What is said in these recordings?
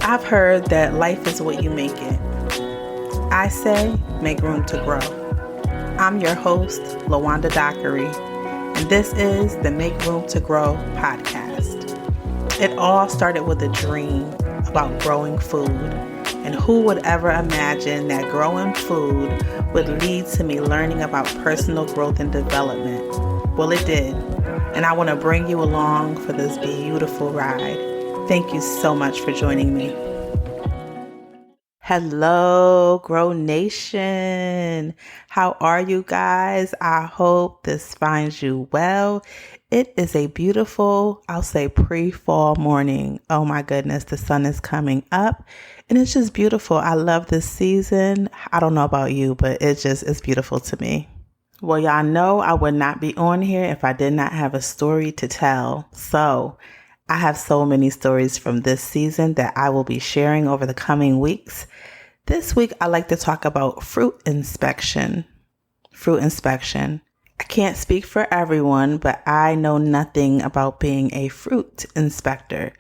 I've heard that life is what you make it. I say make room to grow. I'm your host, LaWanda Dockery, and this is the Make Room to Grow podcast. It all started with a dream about growing food, and who would ever imagine that growing food would lead to me learning about personal growth and development? Well, it did, and I want to bring you along for this beautiful ride. Thank you so much for joining me. Hello, Grow Nation. How are you guys? I hope this finds you well. It is a beautiful, I'll say pre-fall morning. Oh my goodness, the sun is coming up and it's just beautiful. I love this season. I don't know about you, but it's beautiful to me. Well, y'all know I would not be on here if I did not have a story to tell. So I have so many stories from this season that I will be sharing over the coming weeks. This week, I like to talk about fruit inspection. Fruit inspection. I can't speak for everyone, but I know nothing about being a fruit inspector.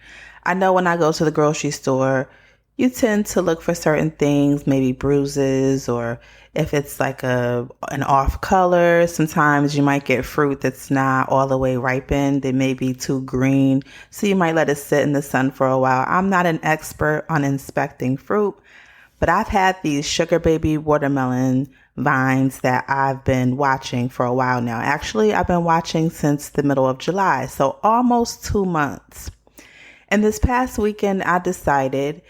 I know when I go to the grocery store, you tend to look for certain things, maybe bruises, or if it's like an off color, sometimes you might get fruit that's not all the way ripened. It may be too green, so you might let it sit in the sun for a while. I'm not an expert on inspecting fruit, but I've had these sugar baby watermelon vines that I've been watching for a while now. Actually, I've been watching since the middle of July, so almost 2 months. And this past weekend, I decided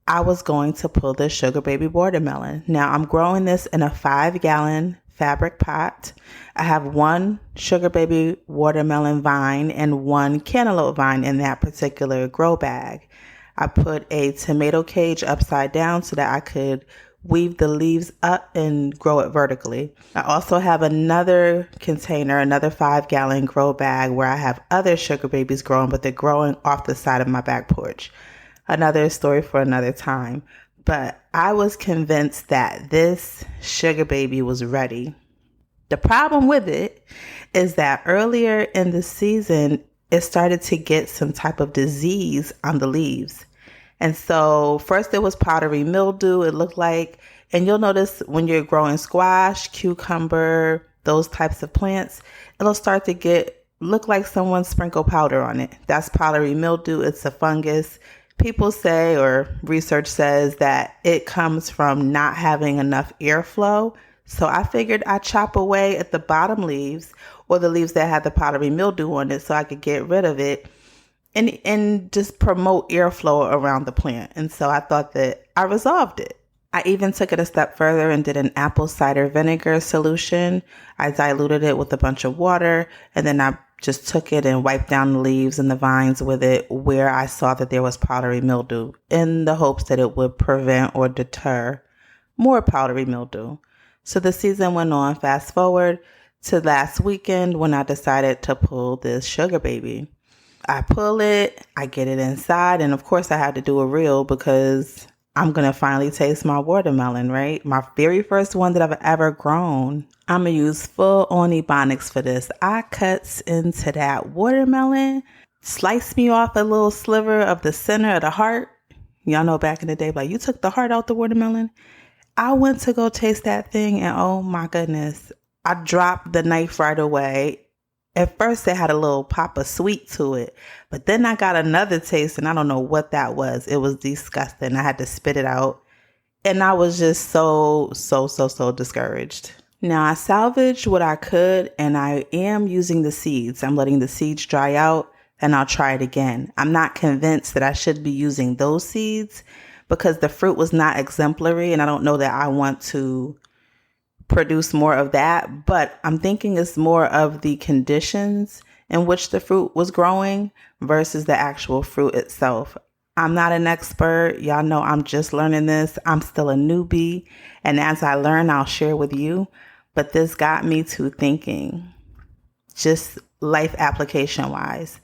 I was going to pull this sugar baby watermelon. Now, I'm growing this in a 5-gallon fabric pot. I have one sugar baby watermelon vine and one cantaloupe vine in that particular grow bag. I put a tomato cage upside down so that I could weave the leaves up and grow it vertically. I also have another container, another 5-gallon grow bag where I have other sugar babies growing, but they're growing off the side of my back porch. Another story for another time. But I was convinced that this sugar baby was ready. The problem with it is that earlier in the season, it started to get some type of disease on the leaves. And so first it was powdery mildew, it looked like, and you'll notice when you're growing squash, cucumber, those types of plants, it'll start to look like someone sprinkled powder on it. That's powdery mildew. It's a fungus. People say, or research says, that it comes from not having enough airflow. So I figured I'd chop away at the bottom leaves or the leaves that had the powdery mildew on it so I could get rid of it and just promote airflow around the plant. And so I thought that I resolved it. I even took it a step further and did an apple cider vinegar solution. I diluted it with a bunch of water, and then I just took it and wiped down the leaves and the vines with it where I saw that there was powdery mildew in the hopes that it would prevent or deter more powdery mildew. So the season went on. Fast forward to last weekend when I decided to pull this sugar baby. I pull it, I get it inside, and of course I had to do a reel because I'm going to finally taste my watermelon, right? My very first one that I've ever grown. I'm going to use full on Ebonics for this. I cuts into that watermelon, sliced me off a little sliver of the center of the heart. Y'all know back in the day, like, you took the heart out the watermelon. I went to go taste that thing, and oh my goodness, I dropped the knife right away. At first, it had a little pop of sweet to it, but then I got another taste, and I don't know what that was. It was disgusting. I had to spit it out, and I was just so discouraged. Now, I salvaged what I could, and I am using the seeds. I'm letting the seeds dry out, and I'll try it again. I'm not convinced that I should be using those seeds because the fruit was not exemplary, and I don't know that I want to produce more of that, but I'm thinking it's more of the conditions in which the fruit was growing versus the actual fruit itself. I'm not an expert. Y'all know I'm just learning this. I'm still a newbie, and as I learn, I'll share with you. But this got me to thinking, just life application wise.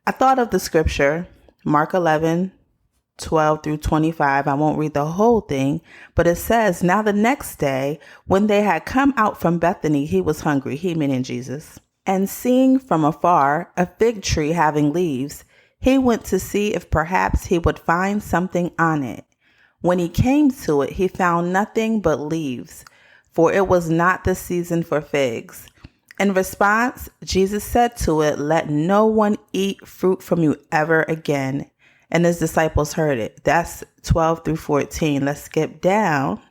I thought of the scripture, Mark 11:12 through 25. I won't read the whole thing, but it says, now the next day, when they had come out from Bethany, he was hungry, he meaning Jesus. And seeing from afar a fig tree having leaves, He went to see if perhaps he would find something on it. When he came to it, he found nothing but leaves, for it was not the season for figs. In response, Jesus said to it, "Let no one eat fruit from you ever again." And his disciples heard it. That's 12 through 14. Let's skip down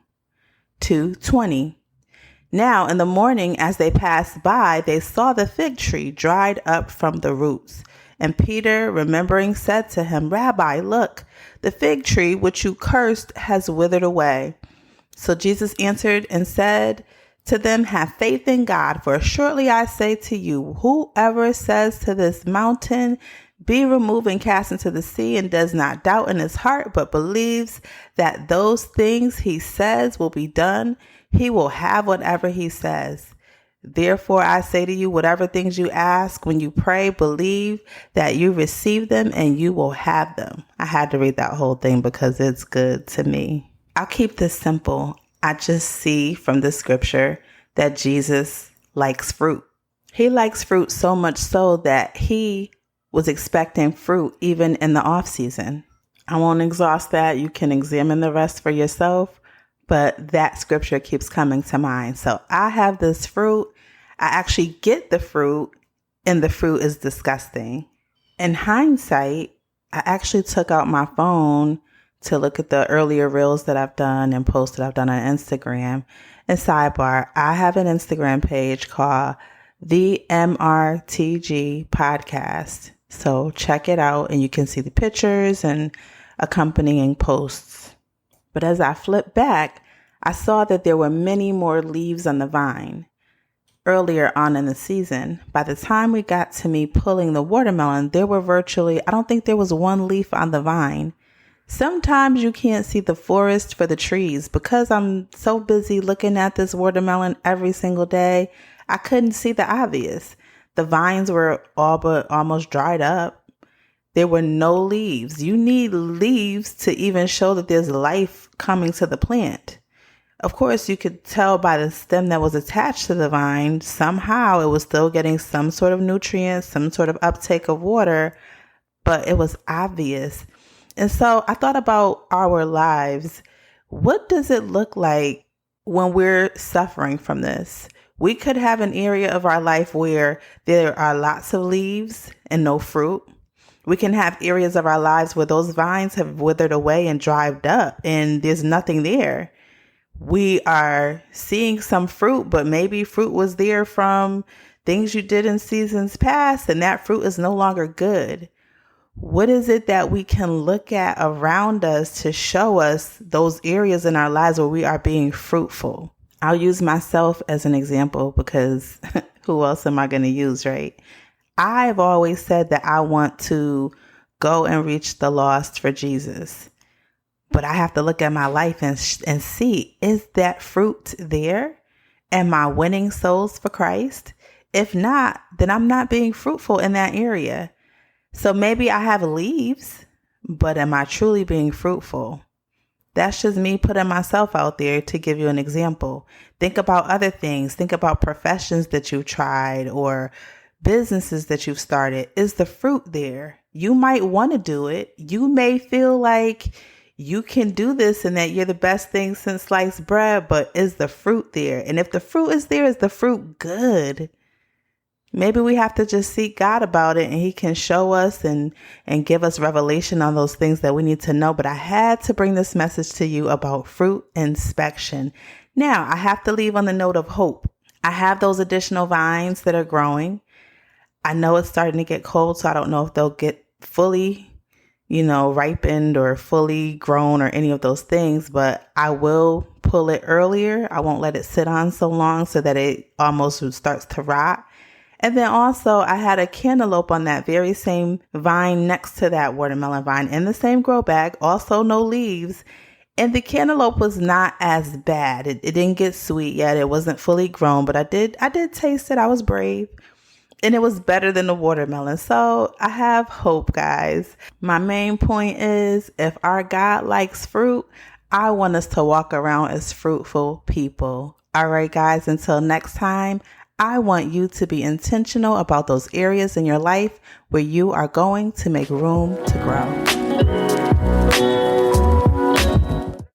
to 20. Now in the morning, as they passed by, they saw the fig tree dried up from the roots. And Peter, remembering, said to him, "Rabbi, look, the fig tree which you cursed has withered away." So Jesus answered and said to them, "Have faith in God, for assuredly I say to you, whoever says to this mountain, 'Be removed and cast into the sea,' and does not doubt in his heart, but believes that those things he says will be done, he will have whatever he says. Therefore, I say to you, whatever things you ask when you pray, believe that you receive them and you will have them." I had to read that whole thing because it's good to me. I'll keep this simple. I just see from the scripture that Jesus likes fruit. He likes fruit so much so that he was expecting fruit even in the off season. I won't exhaust that. You can examine the rest for yourself, but that scripture keeps coming to mind. So I have this fruit. I actually get the fruit, and the fruit is disgusting. In hindsight, I actually took out my phone to look at the earlier reels that I've done and posts that I've done on Instagram. And sidebar, I have an Instagram page called the MRTG Podcast. So check it out and you can see the pictures and accompanying posts. But as I flipped back, I saw that there were many more leaves on the vine. Earlier on in the season, by the time we got to me pulling the watermelon, there were I don't think there was one leaf on the vine. Sometimes you can't see the forest for the trees. Because I'm so busy looking at this watermelon every single day, I couldn't see the obvious. The vines were all but almost dried up. There were no leaves. You need leaves to even show that there's life coming to the plant. Of course, you could tell by the stem that was attached to the vine, somehow it was still getting some sort of nutrients, some sort of uptake of water, but it was obvious. And so I thought about our lives. What does it look like when we're suffering from this? We could have an area of our life where there are lots of leaves and no fruit. We can have areas of our lives where those vines have withered away and dried up and there's nothing there. We are seeing some fruit, but maybe fruit was there from things you did in seasons past, and that fruit is no longer good. What is it that we can look at around us to show us those areas in our lives where we are being fruitful? I'll use myself as an example because who else am I going to use, right? I've always said that I want to go and reach the lost for Jesus. But I have to look at my life and see, is that fruit there? Am I winning souls for Christ? If not, then I'm not being fruitful in that area. So maybe I have leaves, but am I truly being fruitful? That's just me putting myself out there to give you an example. Think about other things. Think about professions that you've tried or businesses that you've started. Is the fruit there? You might want to do it. You may feel like you can do this and that you're the best thing since sliced bread, but is the fruit there? And if the fruit is there, is the fruit good? Maybe we have to just seek God about it and he can show us and give us revelation on those things that we need to know. But I had to bring this message to you about fruit inspection. Now, I have to leave on the note of hope. I have those additional vines that are growing. I know it's starting to get cold, so I don't know if they'll get fully ripened or fully grown or any of those things, but I will pull it earlier. I won't let it sit on so long so that it almost starts to rot. And then also I had a cantaloupe on that very same vine next to that watermelon vine in the same grow bag, also no leaves. And the cantaloupe was not as bad. It didn't get sweet yet. It wasn't fully grown, but I did taste it. I was brave. And it was better than the watermelon. So I have hope, guys. My main point is if our God likes fruit, I want us to walk around as fruitful people. All right, guys, until next time, I want you to be intentional about those areas in your life where you are going to make room to grow.